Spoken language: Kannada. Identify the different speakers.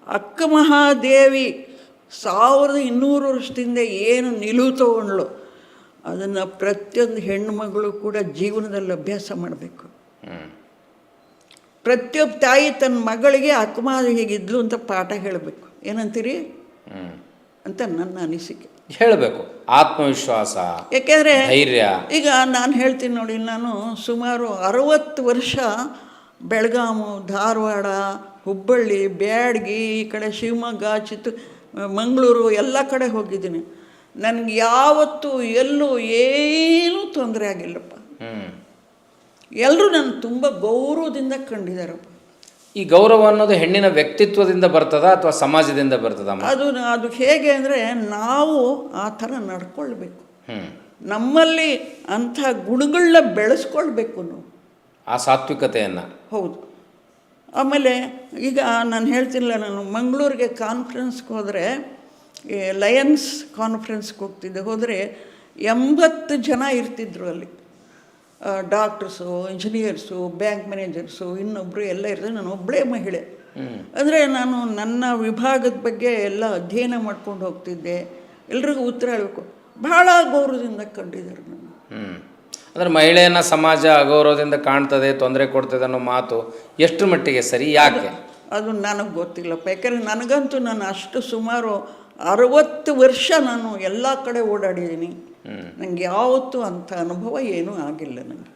Speaker 1: ಅಕ್ಕ ಮಹಾದೇವಿ 1200 ವರ್ಷದಿಂದ ಏನು ನಿಲುವು ತಗೊಂಡ್ಳು ಅದನ್ನು ಪ್ರತಿಯೊಂದು ಹೆಣ್ಣುಮಗಳು ಕೂಡ ಜೀವನದಲ್ಲಿ ಅಭ್ಯಾಸ ಮಾಡಬೇಕು. ಪ್ರತಿಯೊಬ್ಬ ತಾಯಿ ತನ್ನ ಮಗಳಿಗೆ ಅಕ್ಕ ಮಹಾದೇವಿ ಹೇಗಿದ್ಲು ಅಂತ ಪಾಠ ಹೇಳಬೇಕು. ಏನಂತೀರಿ ಅಂತ ನನ್ನ ಅನಿಸಿಕೆ.
Speaker 2: ಹೇಳಬೇಕು, ಆತ್ಮವಿಶ್ವಾಸ,
Speaker 1: ಯಾಕೆಂದರೆ
Speaker 2: ಧೈರ್ಯ. ಈಗ
Speaker 1: ನಾನು ಹೇಳ್ತೀನಿ ನೋಡಿ, ನಾನು ಸುಮಾರು 60 ವರ್ಷ ಬೆಳಗಾವಿ, ಧಾರವಾಡ, ಹುಬ್ಬಳ್ಳಿ, ಬ್ಯಾಡಗಿ, ಈ ಕಡೆ ಶಿವಮೊಗ್ಗ, ಮಂಗಳೂರು ಎಲ್ಲ ಕಡೆ ಹೋಗಿದ್ದೀನಿ. ನನಗೆ ಯಾವತ್ತೂ ಎಲ್ಲೂ ಏನೂ ತೊಂದರೆ ಆಗಿಲ್ಲಪ್ಪ. ಎಲ್ಲರೂ ನನ್ನ ತುಂಬ ಗೌರವದಿಂದ ಕಂಡಿದ್ದಾರಪ್ಪ.
Speaker 2: ಈ ಗೌರವ ಅನ್ನೋದು ಹೆಣ್ಣಿನ ವ್ಯಕ್ತಿತ್ವದಿಂದ ಬರ್ತದ ಅಥವಾ ಸಮಾಜದಿಂದ ಬರ್ತದ?
Speaker 1: ಅದು ಹೇಗೆ ಅಂದರೆ, ನಾವು ಆ ಥರ ನಡ್ಕೊಳ್ಬೇಕು. ನಮ್ಮಲ್ಲಿ ಅಂಥ ಗುಣಗಳನ್ನ ಬೆಳೆಸ್ಕೊಳ್ಬೇಕು ನಾವು,
Speaker 2: ಆ ಸಾತ್ವಿಕತೆಯನ್ನು.
Speaker 1: ಹೌದು. ಆಮೇಲೆ ಈಗ ನಾನು ಹೇಳ್ತಿಲ್ಲ, ನಾನು ಮಂಗಳೂರಿಗೆ ಕಾನ್ಫರೆನ್ಸ್ಗೆ ಹೋದರೆ, ಲಯನ್ಸ್ ಕಾನ್ಫರೆನ್ಸ್ಗೆ ಹೋಗ್ತಿದ್ದೆ. ಹೋದರೆ 80 ಜನ ಇರ್ತಿದ್ರು ಅಲ್ಲಿ. ಡಾಕ್ಟರ್ಸು, ಇಂಜಿನಿಯರ್ಸು, ಬ್ಯಾಂಕ್ ಮ್ಯಾನೇಜರ್ಸು, ಇನ್ನೊಬ್ಬರು ಎಲ್ಲ ಇರ್ತಾರೆ. ನಾನು ಒಬ್ಬಳೇ ಮಹಿಳೆ. ಅಂದರೆ ನಾನು ನನ್ನ ವಿಭಾಗದ ಬಗ್ಗೆ ಎಲ್ಲ ಅಧ್ಯಯನ ಮಾಡ್ಕೊಂಡು ಹೋಗ್ತಿದ್ದೆ. ಎಲ್ರಿಗೂ ಉತ್ತರ ಹೇಳಬೇಕು. ಭಾಳ ಗೌರವದಿಂದ ಕಂಡಿದ್ದಾರೆ ನಾನು.
Speaker 2: ಅಂದರೆ ಮಹಿಳೆಯನ್ನು ಸಮಾಜ ಅಗೌರವದಿಂದ ಕಾಣ್ತದೆ, ತೊಂದರೆ ಕೊಡ್ತದೆ ಅನ್ನೋ ಮಾತು ಎಷ್ಟು ಮಟ್ಟಿಗೆ ಸರಿ, ಯಾಕೆ?
Speaker 1: ಅದು ನನಗೆ ಗೊತ್ತಿಲ್ಲಪ್ಪ. ಯಾಕೆಂದರೆ ನನಗಂತೂ ನಾನು ಅಷ್ಟು ಸುಮಾರು 60 ವರ್ಷ ನಾನು ಎಲ್ಲ ಕಡೆ ಓಡಾಡಿದ್ದೀನಿ. ನನಗೆ ಯಾವತ್ತೂ ಅಂಥ ಅನುಭವ ಏನೂ ಆಗಿಲ್ಲ ನನಗೆ.